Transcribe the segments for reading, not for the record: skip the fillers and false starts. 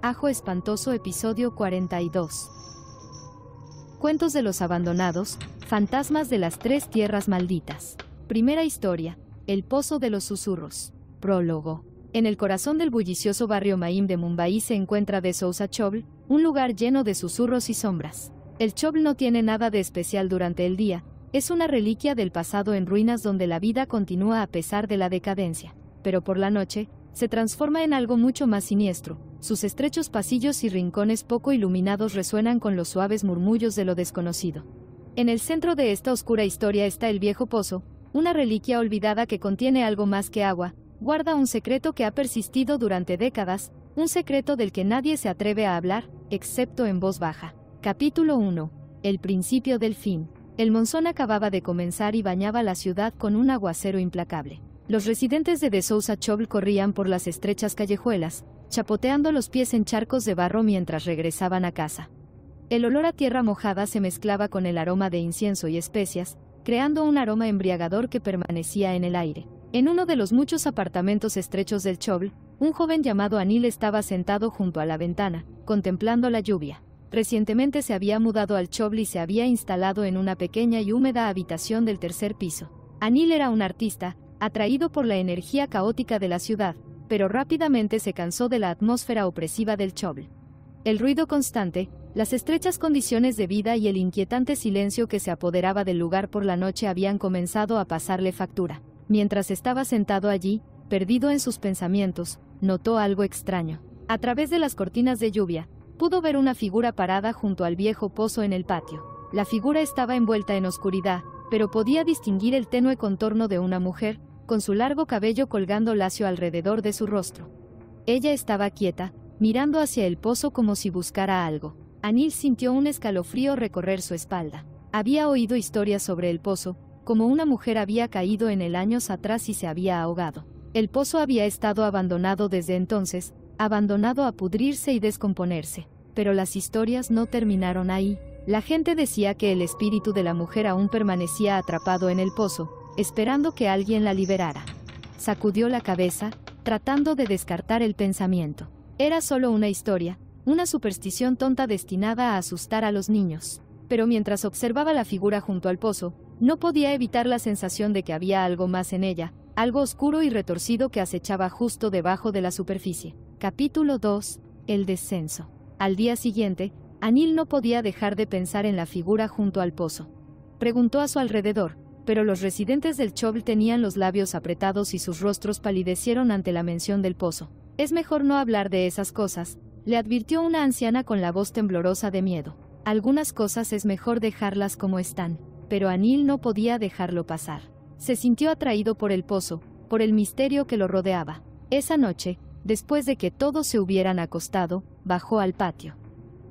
Ajo espantoso episodio 42. Cuentos de los abandonados, fantasmas de las tres tierras malditas. Primera historia, el pozo de los susurros. Prólogo. En el corazón del bullicioso barrio Maim de Mumbai se encuentra De Souza Chobl, un lugar lleno de susurros y sombras. El Chobl no tiene nada de especial durante el día, es una reliquia del pasado en ruinas donde la vida continúa a pesar de la decadencia. Pero por la noche, se transforma en algo mucho más siniestro. Sus estrechos pasillos y rincones poco iluminados resuenan con los suaves murmullos de lo desconocido. En el centro de esta oscura historia está el viejo pozo, una reliquia olvidada que contiene algo más que agua, guarda un secreto que ha persistido durante décadas, un secreto del que nadie se atreve a hablar, excepto en voz baja. Capítulo 1. El principio del fin. El monzón acababa de comenzar y bañaba la ciudad con un aguacero implacable. Los residentes de Souza Chobl corrían por las estrechas callejuelas, chapoteando los pies en charcos de barro mientras regresaban a casa. El olor a tierra mojada se mezclaba con el aroma de incienso y especias, creando un aroma embriagador que permanecía en el aire. En uno de los muchos apartamentos estrechos del Chobl, un joven llamado Anil estaba sentado junto a la ventana, contemplando la lluvia. Recientemente se había mudado al Chobl y se había instalado en una pequeña y húmeda habitación del tercer piso. Anil era un artista, atraído por la energía caótica de la ciudad, pero rápidamente se cansó de la atmósfera opresiva del Chobl. El ruido constante, las estrechas condiciones de vida y el inquietante silencio que se apoderaba del lugar por la noche habían comenzado a pasarle factura. Mientras estaba sentado allí, perdido en sus pensamientos, notó algo extraño. A través de las cortinas de lluvia, pudo ver una figura parada junto al viejo pozo en el patio. La figura estaba envuelta en oscuridad, pero podía distinguir el tenue contorno de una mujer, con su largo cabello colgando lacio alrededor de su rostro. Ella estaba quieta, mirando hacia el pozo como si buscara algo. Anil sintió un escalofrío recorrer su espalda. Había oído historias sobre el pozo, como una mujer había caído en él años atrás y se había ahogado. El pozo había estado abandonado desde entonces, abandonado a pudrirse y descomponerse. Pero las historias no terminaron ahí. La gente decía que el espíritu de la mujer aún permanecía atrapado en el pozo, esperando que alguien la liberara. Sacudió la cabeza, tratando de descartar el pensamiento. Era solo una historia, una superstición tonta destinada a asustar a los niños. Pero mientras observaba la figura junto al pozo, no podía evitar la sensación de que había algo más en ella, algo oscuro y retorcido que acechaba justo debajo de la superficie. Capítulo 2. El descenso. Al día siguiente, Anil no podía dejar de pensar en la figura junto al pozo. Preguntó a su alrededor, pero los residentes del Chobl tenían los labios apretados y sus rostros palidecieron ante la mención del pozo. Es mejor no hablar de esas cosas, le advirtió una anciana con la voz temblorosa de miedo. Algunas cosas es mejor dejarlas como están, pero Anil no podía dejarlo pasar. Se sintió atraído por el pozo, por el misterio que lo rodeaba. Esa noche, después de que todos se hubieran acostado, bajó al patio.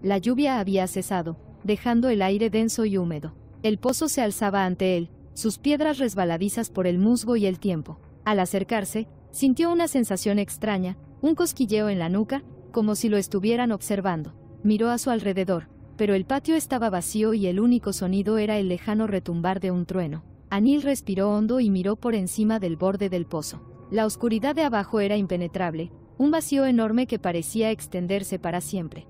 La lluvia había cesado, dejando el aire denso y húmedo. El pozo se alzaba ante él, sus piedras resbaladizas por el musgo y el tiempo. Al acercarse, sintió una sensación extraña, un cosquilleo en la nuca, como si lo estuvieran observando. Miró a su alrededor, pero el patio estaba vacío y el único sonido era el lejano retumbar de un trueno. Anil respiró hondo y miró por encima del borde del pozo. La oscuridad de abajo era impenetrable, un vacío enorme que parecía extenderse para siempre.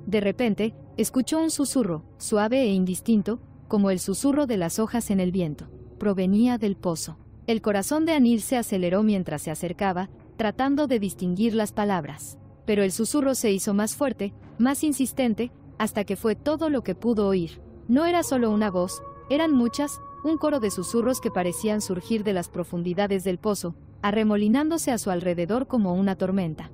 De repente, escuchó un susurro, suave e indistinto, como el susurro de las hojas en el viento. Provenía del pozo. El corazón de Anil se aceleró mientras se acercaba, tratando de distinguir las palabras. Pero el susurro se hizo más fuerte, más insistente, hasta que fue todo lo que pudo oír. No era solo una voz, eran muchas, un coro de susurros que parecían surgir de las profundidades del pozo, arremolinándose a su alrededor como una tormenta.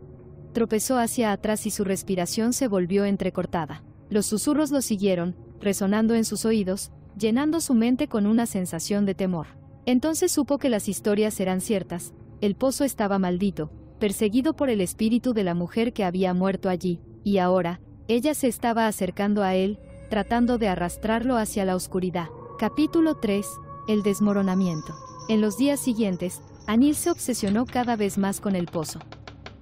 Tropezó hacia atrás y su respiración se volvió entrecortada. Los susurros lo siguieron, resonando en sus oídos, llenando su mente con una sensación de temor. Entonces supo que las historias eran ciertas, el pozo estaba maldito, perseguido por el espíritu de la mujer que había muerto allí, y ahora, ella se estaba acercando a él, tratando de arrastrarlo hacia la oscuridad. Capítulo 3. El desmoronamiento. En los días siguientes, Anil se obsesionó cada vez más con el pozo.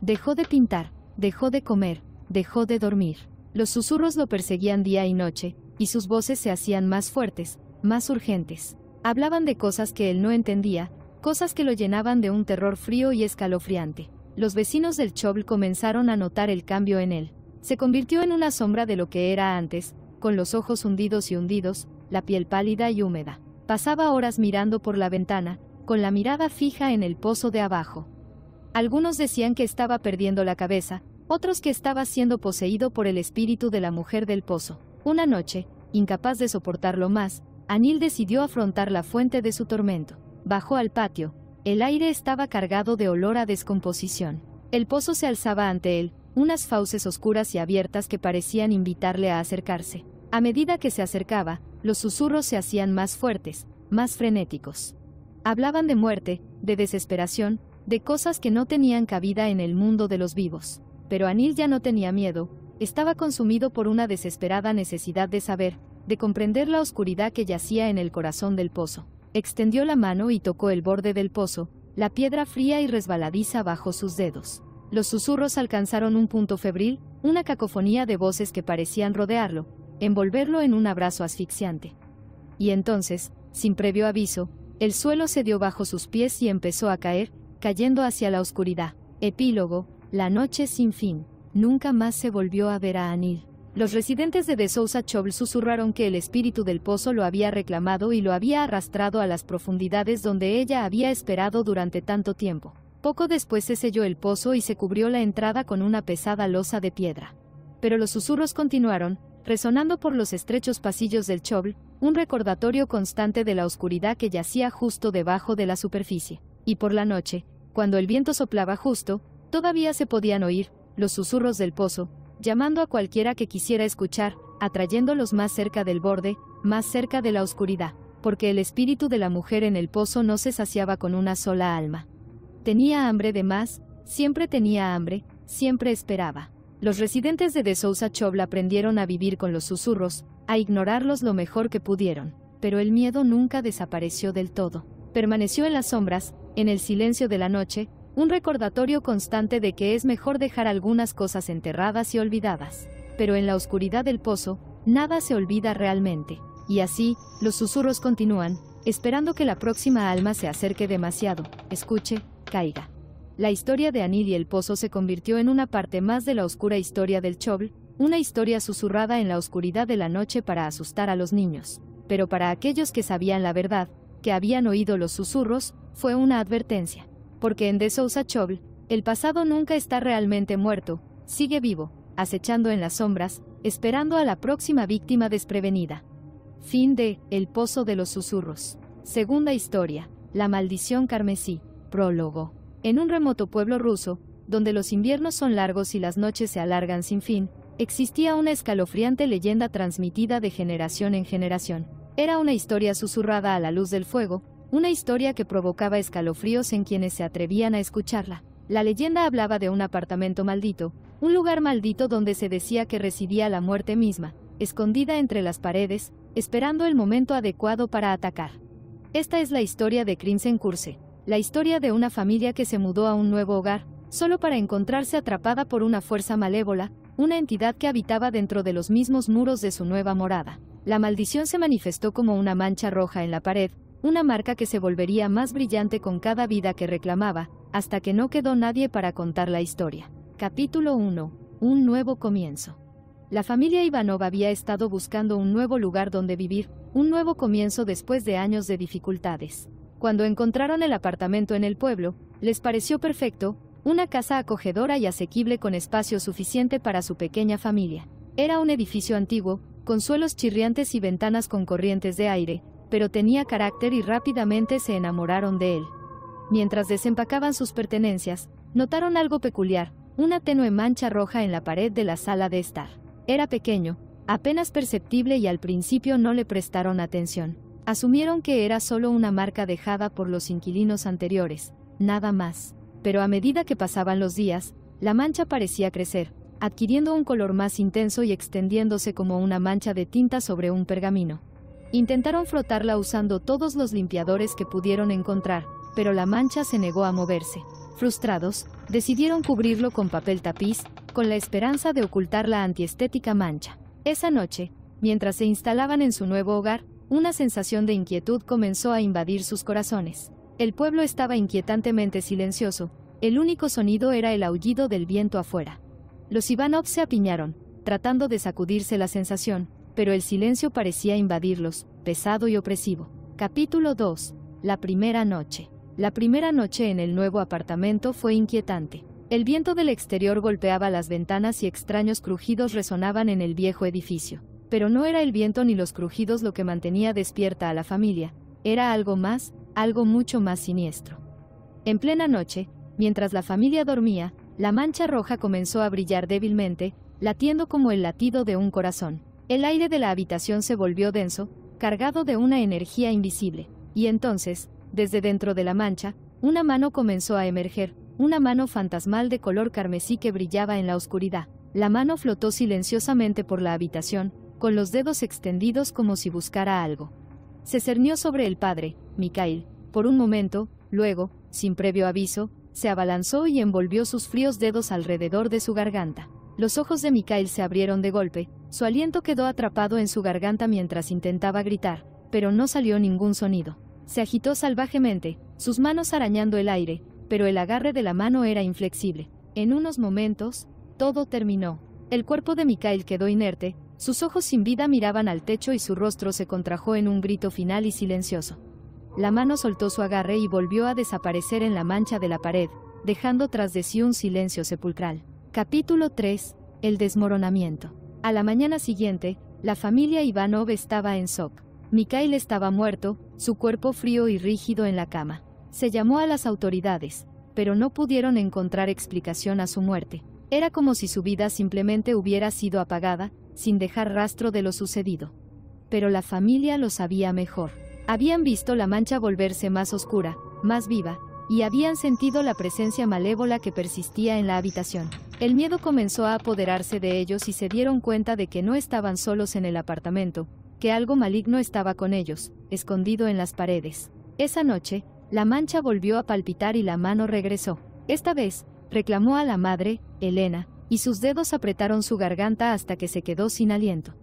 Dejó de pintar, dejó de comer, dejó de dormir. Los susurros lo perseguían día y noche, y sus voces se hacían más fuertes, más urgentes. Hablaban de cosas que él no entendía, cosas que lo llenaban de un terror frío y escalofriante. Los vecinos del Chobl comenzaron a notar el cambio en él. Se convirtió en una sombra de lo que era antes, con los ojos hundidos y hundidos, la piel pálida y húmeda. Pasaba horas mirando por la ventana, con la mirada fija en el pozo de abajo. Algunos decían que estaba perdiendo la cabeza, otros que estaba siendo poseído por el espíritu de la mujer del pozo. Una noche, incapaz de soportarlo más, Anil decidió afrontar la fuente de su tormento. Bajó al patio. El aire estaba cargado de olor a descomposición. El pozo se alzaba ante él, unas fauces oscuras y abiertas que parecían invitarle a acercarse. A medida que se acercaba, los susurros se hacían más fuertes, más frenéticos. Hablaban de muerte, de desesperación, de cosas que no tenían cabida en el mundo de los vivos. Pero Anil ya no tenía miedo, estaba consumido por una desesperada necesidad de saber, de comprender la oscuridad que yacía en el corazón del pozo. Extendió la mano y tocó el borde del pozo, la piedra fría y resbaladiza bajo sus dedos. Los susurros alcanzaron un punto febril, una cacofonía de voces que parecían rodearlo, envolverlo en un abrazo asfixiante. Y entonces, sin previo aviso, el suelo cedió bajo sus pies y empezó a caer, cayendo hacia la oscuridad. Epílogo: la noche sin fin. Nunca más se volvió a ver a Anil. Los residentes de De Souza Choble susurraron que el espíritu del pozo lo había reclamado y lo había arrastrado a las profundidades donde ella había esperado durante tanto tiempo. Poco después se selló el pozo y se cubrió la entrada con una pesada losa de piedra. Pero los susurros continuaron, resonando por los estrechos pasillos del Choble, un recordatorio constante de la oscuridad que yacía justo debajo de la superficie. Y por la noche, cuando el viento soplaba justo, todavía se podían oír los susurros del pozo, llamando a cualquiera que quisiera escuchar, atrayéndolos más cerca del borde, más cerca de la oscuridad, porque el espíritu de la mujer en el pozo no se saciaba con una sola alma. Tenía hambre de más, siempre tenía hambre, siempre esperaba. Los residentes de De Souza Choble aprendieron a vivir con los susurros, a ignorarlos lo mejor que pudieron, pero el miedo nunca desapareció del todo. Permaneció en las sombras, en el silencio de la noche, un recordatorio constante de que es mejor dejar algunas cosas enterradas y olvidadas. Pero en la oscuridad del pozo, nada se olvida realmente. Y así, los susurros continúan, esperando que la próxima alma se acerque demasiado, escuche, caiga. La historia de Anil y el pozo se convirtió en una parte más de la oscura historia del Choble, una historia susurrada en la oscuridad de la noche para asustar a los niños. Pero para aquellos que sabían la verdad, que habían oído los susurros, fue una advertencia. Porque en De Souza Choble, el pasado nunca está realmente muerto, sigue vivo, acechando en las sombras, esperando a la próxima víctima desprevenida. Fin de El Pozo de los Susurros. Segunda historia, La Maldición Carmesí. Prólogo. En un remoto pueblo ruso, donde los inviernos son largos y las noches se alargan sin fin, existía una escalofriante leyenda transmitida de generación en generación. Era una historia susurrada a la luz del fuego, una historia que provocaba escalofríos en quienes se atrevían a escucharla. La leyenda hablaba de un apartamento maldito, un lugar maldito donde se decía que residía la muerte misma, escondida entre las paredes, esperando el momento adecuado para atacar. Esta es la historia de Crimson Curse, la historia de una familia que se mudó a un nuevo hogar, solo para encontrarse atrapada por una fuerza malévola, una entidad que habitaba dentro de los mismos muros de su nueva morada. La maldición se manifestó como una mancha roja en la pared, una marca que se volvería más brillante con cada vida que reclamaba, hasta que no quedó nadie para contar la historia. Capítulo 1. Un nuevo comienzo. La familia Ivanov había estado buscando un nuevo lugar donde vivir, un nuevo comienzo después de años de dificultades. Cuando encontraron el apartamento en el pueblo, les pareció perfecto, una casa acogedora y asequible con espacio suficiente para su pequeña familia. Era un edificio antiguo, con suelos chirriantes y ventanas con corrientes de aire, pero tenía carácter y rápidamente se enamoraron de él. Mientras desempacaban sus pertenencias, notaron algo peculiar, una tenue mancha roja en la pared de la sala de estar. Era pequeño, apenas perceptible y al principio no le prestaron atención. Asumieron que era solo una marca dejada por los inquilinos anteriores, nada más. Pero a medida que pasaban los días, la mancha parecía crecer, adquiriendo un color más intenso y extendiéndose como una mancha de tinta sobre un pergamino. Intentaron frotarla usando todos los limpiadores que pudieron encontrar, pero la mancha se negó a moverse. Frustrados, decidieron cubrirlo con papel tapiz, con la esperanza de ocultar la antiestética mancha. Esa noche, mientras se instalaban en su nuevo hogar, una sensación de inquietud comenzó a invadir sus corazones. El pueblo estaba inquietantemente silencioso, el único sonido era el aullido del viento afuera. Los Ivanov se apiñaron, tratando de sacudirse la sensación, pero el silencio parecía invadirlos, pesado y opresivo. Capítulo 2. La primera noche. La primera noche en el nuevo apartamento fue inquietante. El viento del exterior golpeaba las ventanas y extraños crujidos resonaban en el viejo edificio. Pero no era el viento ni los crujidos lo que mantenía despierta a la familia, era algo más, algo mucho más siniestro. En plena noche, mientras la familia dormía, la mancha roja comenzó a brillar débilmente, latiendo como el latido de un corazón. El aire de la habitación se volvió denso, cargado de una energía invisible, y entonces, desde dentro de la mancha, una mano comenzó a emerger, una mano fantasmal de color carmesí que brillaba en la oscuridad. La mano flotó silenciosamente por la habitación, con los dedos extendidos como si buscara algo. Se cernió sobre el padre, Mikhail, por un momento, luego, sin previo aviso, se abalanzó y envolvió sus fríos dedos alrededor de su garganta. Los ojos de Mikhail se abrieron de golpe, su aliento quedó atrapado en su garganta mientras intentaba gritar, pero no salió ningún sonido. Se agitó salvajemente, sus manos arañando el aire, pero el agarre de la mano era inflexible. En unos momentos, todo terminó. El cuerpo de Mikhail quedó inerte, sus ojos sin vida miraban al techo y su rostro se contrajo en un grito final y silencioso. La mano soltó su agarre y volvió a desaparecer en la mancha de la pared, dejando tras de sí un silencio sepulcral. Capítulo 3. El desmoronamiento. A la mañana siguiente, la familia Ivanov estaba en shock. Mikhail estaba muerto, su cuerpo frío y rígido en la cama. Se llamó a las autoridades, pero no pudieron encontrar explicación a su muerte. Era como si su vida simplemente hubiera sido apagada, sin dejar rastro de lo sucedido. Pero la familia lo sabía mejor. Habían visto la mancha volverse más oscura, más viva, y habían sentido la presencia malévola que persistía en la habitación. El miedo comenzó a apoderarse de ellos y se dieron cuenta de que no estaban solos en el apartamento, que algo maligno estaba con ellos, escondido en las paredes. Esa noche, la mancha volvió a palpitar y la mano regresó. Esta vez, reclamó a la madre, Elena, y sus dedos apretaron su garganta hasta que se quedó sin aliento.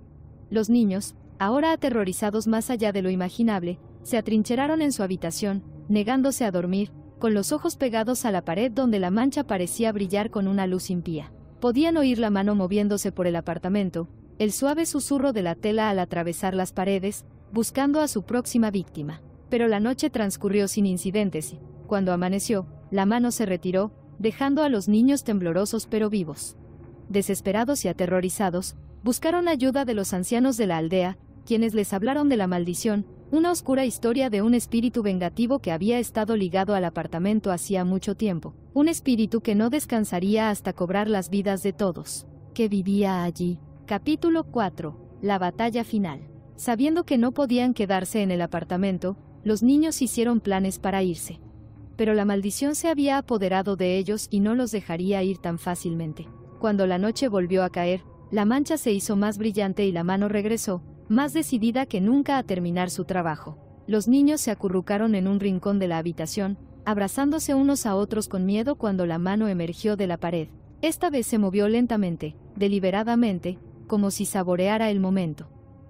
Los niños, ahora aterrorizados más allá de lo imaginable, se atrincheraron en su habitación, negándose a dormir, con los ojos pegados a la pared donde la mancha parecía brillar con una luz impía. Podían oír la mano moviéndose por el apartamento, el suave susurro de la tela al atravesar las paredes, buscando a su próxima víctima. Pero la noche transcurrió sin incidentes y, cuando amaneció, la mano se retiró, dejando a los niños temblorosos pero vivos. Desesperados y aterrorizados, buscaron ayuda de los ancianos de la aldea, quienes les hablaron de la maldición, una oscura historia de un espíritu vengativo que había estado ligado al apartamento hacía mucho tiempo, un espíritu que no descansaría hasta cobrar las vidas de todos, que vivía allí. Capítulo 4. La batalla final. Sabiendo que no podían quedarse en el apartamento, los niños hicieron planes para irse. Pero la maldición se había apoderado de ellos y no los dejaría ir tan fácilmente. Cuando la noche volvió a caer, la mancha se hizo más brillante y la mano regresó, más decidida que nunca a terminar su trabajo. Los niños se acurrucaron en un rincón de la habitación, abrazándose unos a otros con miedo cuando la mano emergió de la pared. Esta vez se movió lentamente, deliberadamente, como si saboreara el momento.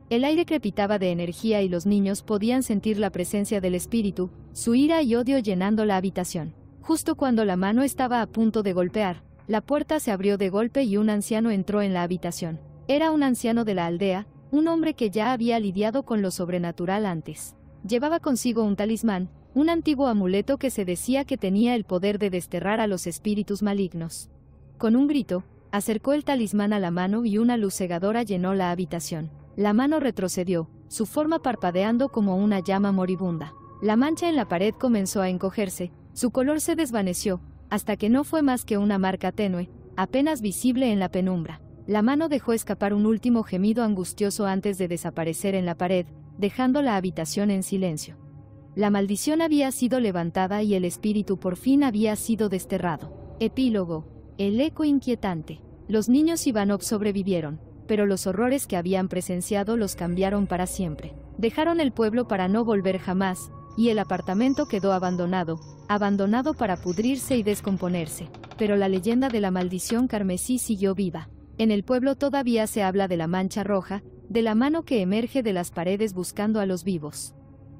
El aire crepitaba de energía y los niños podían sentir la presencia del espíritu, su ira y odio llenando la habitación. Justo cuando la mano estaba a punto de golpear, la puerta se abrió de golpe y un anciano entró en la habitación. Era un anciano de la aldea, un hombre que ya había lidiado con lo sobrenatural antes. Llevaba consigo un talismán, un antiguo amuleto que se decía que tenía el poder de desterrar a los espíritus malignos. Con un grito, acercó el talismán a la mano y una luz cegadora llenó la habitación. La mano retrocedió, su forma parpadeando como una llama moribunda. La mancha en la pared comenzó a encogerse, su color se desvaneció, hasta que no fue más que una marca tenue, apenas visible en la penumbra. La mano dejó escapar un último gemido angustioso antes de desaparecer en la pared, dejando la habitación en silencio. La maldición había sido levantada y el espíritu por fin había sido desterrado. Epílogo. El eco inquietante. Los niños Ivanov sobrevivieron, pero los horrores que habían presenciado los cambiaron para siempre. Dejaron el pueblo para no volver jamás, y el apartamento quedó abandonado para pudrirse y descomponerse. Pero la leyenda de la maldición carmesí siguió viva. En el pueblo todavía se habla de la mancha roja, de la mano que emerge de las paredes buscando a los vivos.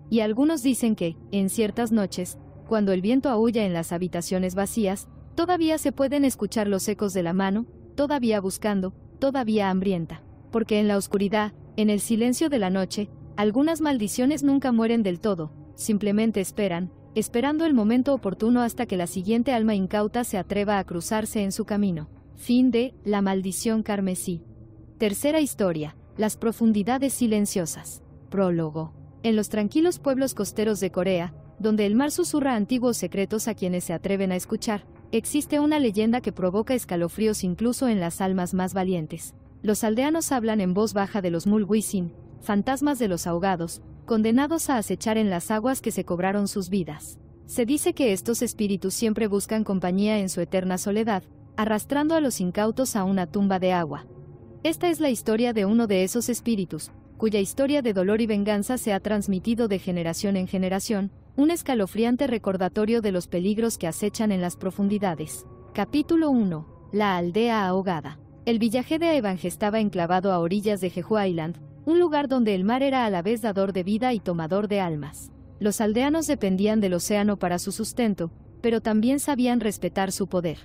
Y algunos dicen que, en ciertas noches, cuando el viento aúlla en las habitaciones vacías, todavía se pueden escuchar los ecos de la mano, todavía buscando, todavía hambrienta. Porque en la oscuridad, en el silencio de la noche, algunas maldiciones nunca mueren del todo, simplemente esperan, esperando el momento oportuno hasta que la siguiente alma incauta se atreva a cruzarse en su camino. Fin de La maldición carmesí. Tercera historia, las profundidades silenciosas. Prólogo. En los tranquilos pueblos costeros de Corea, donde el mar susurra antiguos secretos a quienes se atreven a escuchar, existe una leyenda que provoca escalofríos incluso en las almas más valientes. Los aldeanos hablan en voz baja de los mulwisin, fantasmas de los ahogados, condenados a acechar en las aguas que se cobraron sus vidas. Se dice que estos espíritus siempre buscan compañía en su eterna soledad, arrastrando a los incautos a una tumba de agua. Esta es la historia de uno de esos espíritus, cuya historia de dolor y venganza se ha transmitido de generación en generación, un escalofriante recordatorio de los peligros que acechan en las profundidades. Capítulo 1. La aldea ahogada. El villaje de Aevang estaba enclavado a orillas de Jeju Island, un lugar donde el mar era a la vez dador de vida y tomador de almas. Los aldeanos dependían del océano para su sustento, pero también sabían respetar su poder.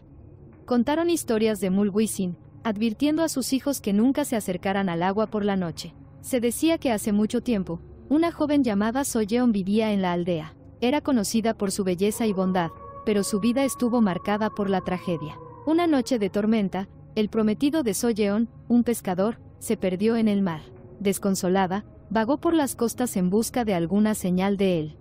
Contaron historias de mulwisin, advirtiendo a sus hijos que nunca se acercaran al agua por la noche. Se decía que hace mucho tiempo, una joven llamada Soyeon vivía en la aldea. Era conocida por su belleza y bondad, pero su vida estuvo marcada por la tragedia. Una noche de tormenta, el prometido de Soyeon, un pescador, se perdió en el mar. Desconsolada, vagó por las costas en busca de alguna señal de él.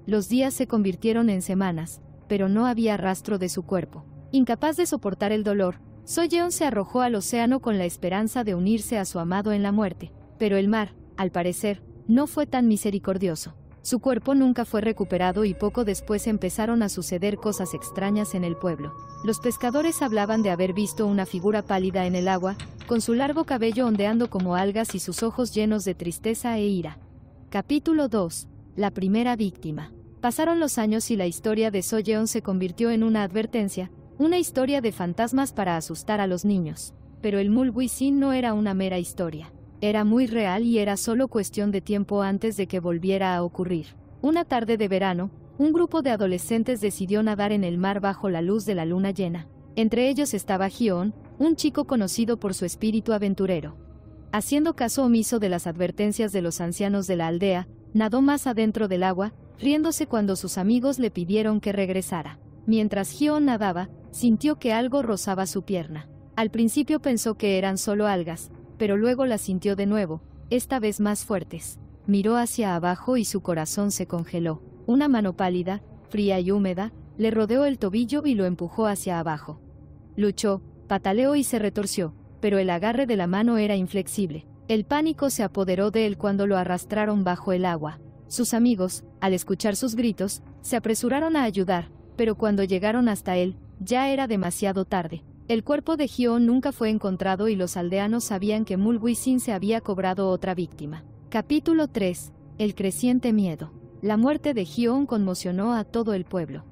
Los días se convirtieron en semanas, pero no había rastro de su cuerpo. Incapaz de soportar el dolor, Soyeon se arrojó al océano con la esperanza de unirse a su amado en la muerte. Pero el mar, al parecer, no fue tan misericordioso. Su cuerpo nunca fue recuperado y poco después empezaron a suceder cosas extrañas en el pueblo. Los pescadores hablaban de haber visto una figura pálida en el agua, con su largo cabello ondeando como algas y sus ojos llenos de tristeza e ira. Capítulo 2. La primera víctima. Pasaron los años y la historia de Soyeon se convirtió en una advertencia, una historia de fantasmas para asustar a los niños. Pero el mulwisin no era una mera historia. Era muy real y era solo cuestión de tiempo antes de que volviera a ocurrir. Una tarde de verano, un grupo de adolescentes decidió nadar en el mar bajo la luz de la luna llena. Entre ellos estaba Hyun, un chico conocido por su espíritu aventurero. Haciendo caso omiso de las advertencias de los ancianos de la aldea, nadó más adentro del agua, riéndose cuando sus amigos le pidieron que regresara. Mientras Hyun nadaba, sintió que algo rozaba su pierna. Al principio pensó que eran solo algas, pero luego las sintió de nuevo, esta vez más fuertes. Miró hacia abajo y su corazón se congeló. Una mano pálida, fría y húmeda, le rodeó el tobillo y lo empujó hacia abajo. Luchó, pataleó y se retorció, pero el agarre de la mano era inflexible. El pánico se apoderó de él cuando lo arrastraron bajo el agua. Sus amigos, al escuchar sus gritos, se apresuraron a ayudar, pero cuando llegaron hasta él, ya era demasiado tarde. El cuerpo de Hyun nunca fue encontrado y los aldeanos sabían que mulwisin se había cobrado otra víctima. Capítulo 3. El creciente miedo. La muerte de Hyun conmocionó a todo el pueblo.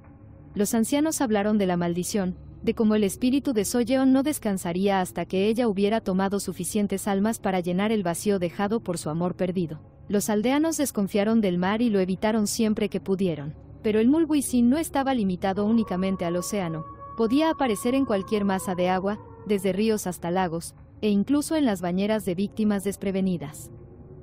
Los ancianos hablaron de la maldición, de cómo el espíritu de Soyeon no descansaría hasta que ella hubiera tomado suficientes almas para llenar el vacío dejado por su amor perdido. Los aldeanos desconfiaron del mar y lo evitaron siempre que pudieron. Pero el mulwisin no estaba limitado únicamente al océano. Podía aparecer en cualquier masa de agua, desde ríos hasta lagos, e incluso en las bañeras de víctimas desprevenidas.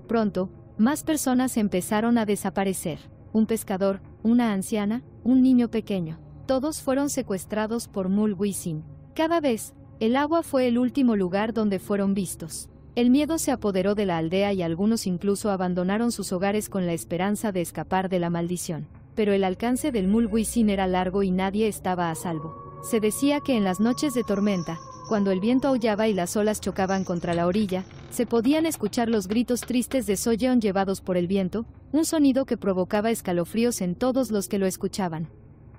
Pronto, más personas empezaron a desaparecer. Un pescador, una anciana, un niño pequeño. Todos fueron secuestrados por mulwisin. Cada vez, el agua fue el último lugar donde fueron vistos. El miedo se apoderó de la aldea y algunos incluso abandonaron sus hogares con la esperanza de escapar de la maldición. Pero el alcance del mulwisin era largo y nadie estaba a salvo. Se decía que en las noches de tormenta, cuando el viento aullaba y las olas chocaban contra la orilla, se podían escuchar los gritos tristes de Soyeon llevados por el viento, un sonido que provocaba escalofríos en todos los que lo escuchaban.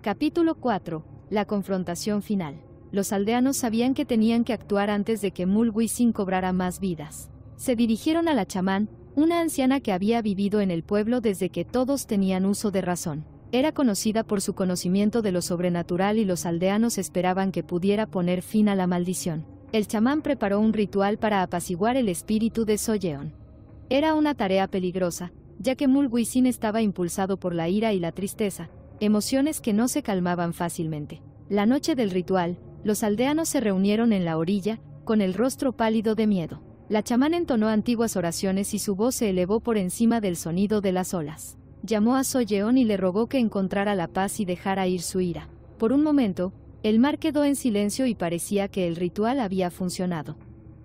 Capítulo 4. La confrontación final. Los aldeanos sabían que tenían que actuar antes de que mulwisin cobrara más vidas. Se dirigieron a la chamán, una anciana que había vivido en el pueblo desde que todos tenían uso de razón. Era conocida por su conocimiento de lo sobrenatural y los aldeanos esperaban que pudiera poner fin a la maldición. El chamán preparó un ritual para apaciguar el espíritu de Soyeon. Era una tarea peligrosa, ya que mulwisin estaba impulsado por la ira y la tristeza, emociones que no se calmaban fácilmente. La noche del ritual, los aldeanos se reunieron en la orilla, con el rostro pálido de miedo. La chamán entonó antiguas oraciones y su voz se elevó por encima del sonido de las olas. Llamó a Soyeon y le rogó que encontrara la paz y dejara ir su ira. Por un momento, el mar quedó en silencio y parecía que el ritual había funcionado.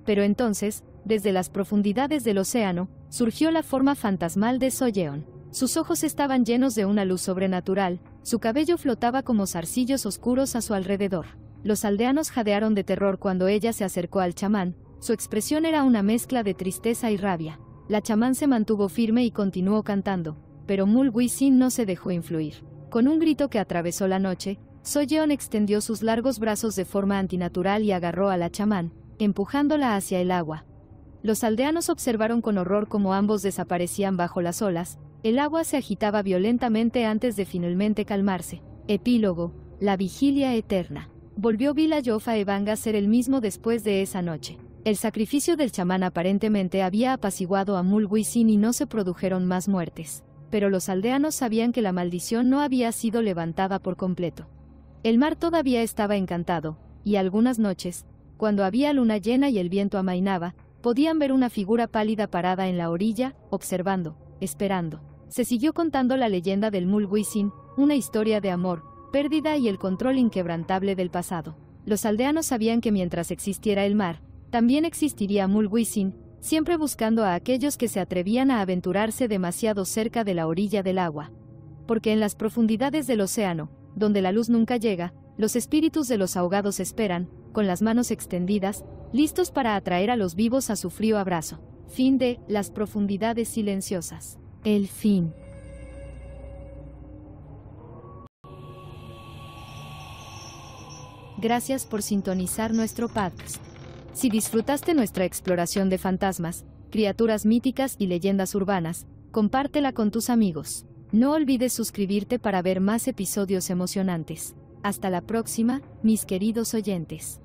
Pero entonces, desde las profundidades del océano, surgió la forma fantasmal de Soyeon. Sus ojos estaban llenos de una luz sobrenatural, su cabello flotaba como zarcillos oscuros a su alrededor. Los aldeanos jadearon de terror cuando ella se acercó al chamán, su expresión era una mezcla de tristeza y rabia. La chamán se mantuvo firme y continuó cantando, pero Mulguisin no se dejó influir. Con un grito que atravesó la noche, Soyeon extendió sus largos brazos de forma antinatural y agarró a la chamán, empujándola hacia el agua. Los aldeanos observaron con horror cómo ambos desaparecían bajo las olas. El agua se agitaba violentamente antes de finalmente calmarse. Epílogo: la vigilia eterna. ¿Volvió Villayof a Evanga a ser el mismo después de esa noche? El sacrificio del chamán aparentemente había apaciguado a Mulguisin y no se produjeron más muertes. Pero los aldeanos sabían que la maldición no había sido levantada por completo. El mar todavía estaba encantado, y algunas noches, cuando había luna llena y el viento amainaba, podían ver una figura pálida parada en la orilla, observando, esperando. Se siguió contando la leyenda del Mulguisin, una historia de amor, pérdida y el control inquebrantable del pasado. Los aldeanos sabían que mientras existiera el mar, también existiría Mulguisin, siempre buscando a aquellos que se atrevían a aventurarse demasiado cerca de la orilla del agua. Porque en las profundidades del océano, donde la luz nunca llega, los espíritus de los ahogados esperan, con las manos extendidas, listos para atraer a los vivos a su frío abrazo. Fin de Las profundidades silenciosas. El fin. Gracias por sintonizar nuestro podcast. Si disfrutaste nuestra exploración de fantasmas, criaturas míticas y leyendas urbanas, compártela con tus amigos. No olvides suscribirte para ver más episodios emocionantes. Hasta la próxima, mis queridos oyentes.